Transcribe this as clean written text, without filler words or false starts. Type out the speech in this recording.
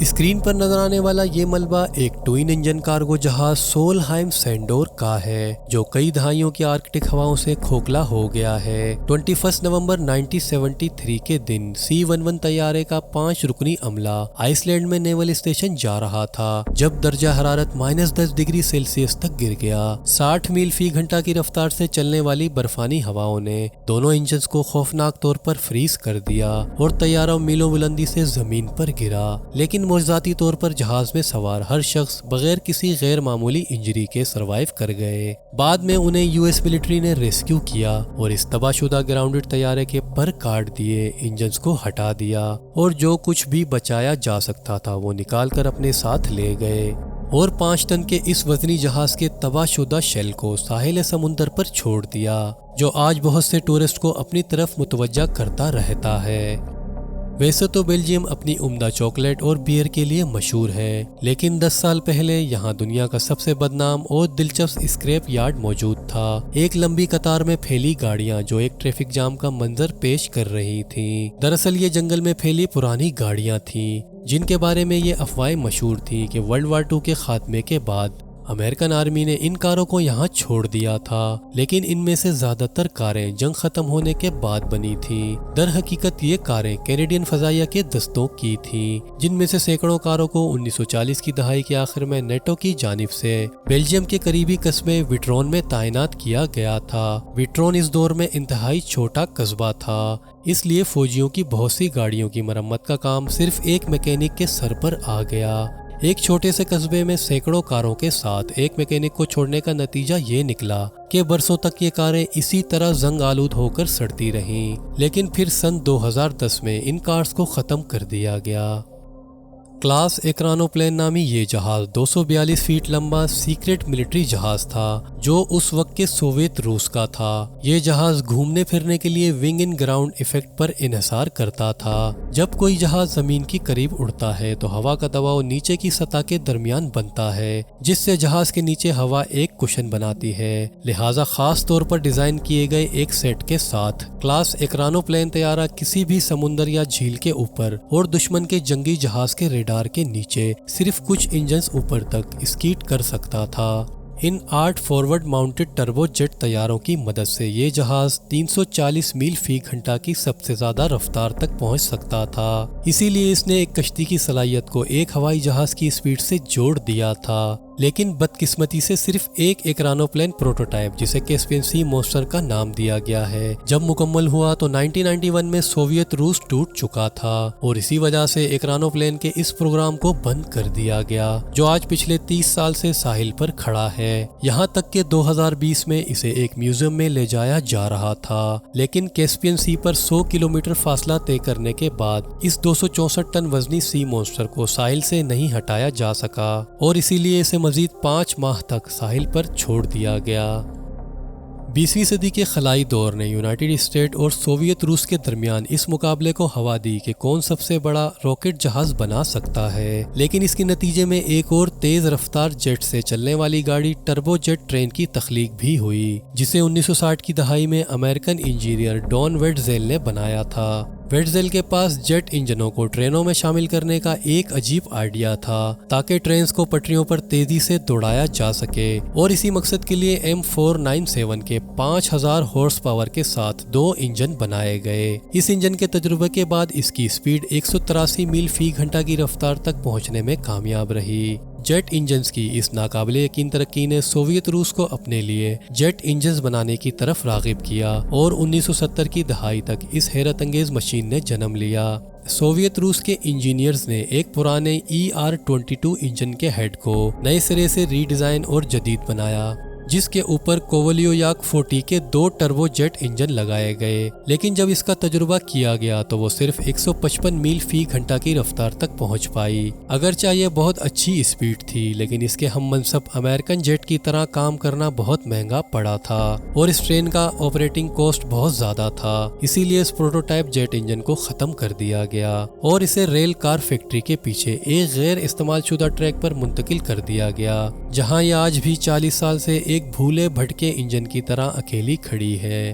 Screen پر نظر آنے والا یہ ملبہ ایک ٹوئن انجن کارگو جہاز سولہائم سینڈور کا ہے جو کئی دہائیوں کی آرکٹک ہواؤں سے کھوکھلا ہو گیا ہے۔ 21 نومبر 1973 کے دن C-11 طیارے کا 5 رکنی عملہ آئس لینڈ میں نیول اسٹیشن جا رہا تھا جب درجہ حرارت -10 ڈگری سیلسیس تک گر گیا۔ 60 میل فی گھنٹہ کی رفتار سے چلنے والی برفانی ہواؤں نے دونوں انجنز کو خوفناک طور پر فریز کر دیا اور طیارہ میلوں بلندی سے زمین پر گرا، لیکن معجزاتی طور پر جہاز میں سوار ہر شخص بغیر کسی غیر معمولی انجری کے سروائیو کر گئے۔ بعد میں انہیں US ملٹری نے ریسکیو کیا اور اس تباہ شدہ گراؤنڈڈ طیارے کے پر کاٹ دیے انجنز کو ہٹا دیا اور جو کچھ بھی بچایا جا سکتا تھا وہ نکال کر اپنے ساتھ لے گئے اور 5 ٹن کے اس وزنی جہاز کے تباہ شدہ شیل کو ساحل سمندر پر چھوڑ دیا جو آج بہت سے ٹورسٹ کو اپنی طرف متوجہ کرتا رہتا ہے۔ ویسے تو بیلجیم اپنی عمدہ چاکلیٹ اور بیئر کے لیے مشہور ہے، لیکن 10 سال پہلے یہاں دنیا کا سب سے بدنام اور دلچسپ اسکریپ یارڈ موجود تھا۔ ایک لمبی قطار میں پھیلی گاڑیاں جو ایک ٹریفک جام کا منظر پیش کر رہی تھیں۔ دراصل یہ جنگل میں پھیلی پرانی گاڑیاں تھیں جن کے بارے میں یہ افواہیں مشہور تھیں کہ ورلڈ وار 2 کے خاتمے کے بعد امریکن آرمی نے ان کاروں کو یہاں چھوڑ دیا تھا، لیکن ان میں سے زیادہ تر کاریں جنگ ختم ہونے کے بعد بنی تھیں۔ در حقیقت یہ کاریں کینیڈین فضائیہ کے دستوں کی تھیں، جن میں سے سینکڑوں کاروں کو 1940 کی دہائی کے آخر میں نیٹو کی جانب سے بیلجیم کے قریبی قصبے وٹرون میں تعینات کیا گیا تھا۔ وٹرون اس دور میں انتہائی چھوٹا قصبہ تھا، اس لیے فوجیوں کی بہت سی گاڑیوں کی مرمت کا کام صرف ایک میکینک کے سر پر آ گیا۔ ایک چھوٹے سے قصبے میں سینکڑوں کاروں کے ساتھ ایک میکینک کو چھوڑنے کا نتیجہ یہ نکلا کہ برسوں تک یہ کاریں اسی طرح زنگ آلود ہو کر سڑتی رہیں، لیکن پھر سن 2010 میں ان کارز کو ختم کر دیا گیا۔ کلاس ایکرانو پلین نامی یہ جہاز 242 فیٹ لمبا سیکرٹ ملٹری جہاز تھا جو اس وقت کے سوویت روس کا تھا۔ یہ جہاز گھومنے پھرنے کے لیے ونگ ان گراؤنڈ ایفیکٹ پر انحصار کرتا تھا۔ جب کوئی جہاز زمین کی قریب اڑتا ہے تو ہوا کا دباؤ نیچے کی سطح کے درمیان بنتا ہے، جس سے جہاز کے نیچے ہوا ایک کشن بناتی ہے۔ لہٰذا خاص طور پر ڈیزائن کیے گئے ایک سیٹ کے ساتھ کلاس ایکرانو پلین طیارہ کسی بھی سمندر یا جھیل کے اوپر اور دشمن کے جنگی جہاز کے ریڈار کے نیچے صرف کچھ انجنز اوپر تک اسکیٹ کر سکتا تھا۔ ان 8 فارورڈ ماؤنٹڈ ٹربو جیٹ طیاروں کی مدد سے یہ جہاز 340 میل فی گھنٹہ کی سب سے زیادہ رفتار تک پہنچ سکتا تھا، اسی لیے اس نے ایک کشتی کی صلاحیت کو ایک ہوائی جہاز کی اسپیڈ سے جوڑ دیا تھا۔ لیکن بدقسمتی سے صرف ایک ایکرانو پلین پروٹوٹائپ جسے کیسپین سی مونسٹر کا نام دیا گیا ہے جب مکمل ہوا تو 1991 میں سوویت روس ٹوٹ چکا تھا اور اسی وجہ سے ایکرانو پلین کے اس پروگرام کو بند کر دیا گیا جو آج پچھلے 30 سال سے ساحل پر کھڑا ہے، یہاں تک کہ 2020 میں اسے ایک میوزیم میں لے جایا جا رہا تھا، لیکن کیسپین سی پر 100 کلومیٹر فاصلہ طے کرنے کے بعد اس 264 ٹن وزنی سی مونسٹر کو ساحل سے نہیں ہٹایا جا سکا اور اسی لیے اسے مزید 5 ماہ تک ساحل پر چھوڑ دیا گیا۔ 20ویں صدی کے خلائی دور نے یونائٹڈ اسٹیٹ اور سوویت روس کے درمیان اس مقابلے کو ہوا دی کہ کون سب سے بڑا راکٹ جہاز بنا سکتا ہے، لیکن اس کے نتیجے میں ایک اور تیز رفتار جیٹ سے چلنے والی گاڑی ٹربو جیٹ ٹرین کی تخلیق بھی ہوئی جسے 1960 کی دہائی میں امریکن انجینئر ڈان ویڈزیل نے بنایا تھا۔ ویڈزیل کے پاس جیٹ انجنوں کو ٹرینوں میں شامل کرنے کا ایک عجیب آئیڈیا تھا تاکہ ٹرینز کو پٹریوں پر تیزی سے دوڑایا جا سکے، اور اسی مقصد کے لیے M497 کے 5000 ہارس پاور کے ساتھ 2 انجن بنائے گئے۔ اس انجن کے تجربے کے بعد اس کی سپیڈ 183 میل فی گھنٹہ کی رفتار تک پہنچنے میں کامیاب رہی۔ جیٹ انجنز کی اس ناقابل یقین ترقی نے سوویت روس کو اپنے لیے جیٹ انجنز بنانے کی طرف راغب کیا اور 1970 کی دہائی تک اس حیرت انگیز مشین نے جنم لیا۔ سوویت روس کے انجینئرز نے ایک پرانے ER-22 انجن کے ہیڈ کو نئے سرے سے ری ڈیزائن اور جدید بنایا جس کے اوپر کوولیویاک 40 کے 2 ٹربو جیٹ انجن لگائے گئے، لیکن جب اس کا تجربہ کیا گیا تو وہ صرف 155 میل فی گھنٹہ کی رفتار تک پہنچ پائی۔ اگرچہ یہ بہت اچھی اسپیڈ تھی، لیکن اس کے ہم منصب امریکن جیٹ کی طرح کام کرنا بہت مہنگا پڑا تھا اور اس ٹرین کا آپریٹنگ کاسٹ بہت زیادہ تھا، اسی لیے اس پروٹوٹائپ جیٹ انجن کو ختم کر دیا گیا اور اسے ریل کار فیکٹری کے پیچھے ایک غیر استعمال شدہ ٹریک پر منتقل کر دیا گیا، جہاں یہ آج بھی 40 سال سے ایک بھولے بھٹکے انجن کی طرح اکیلی کھڑی ہے۔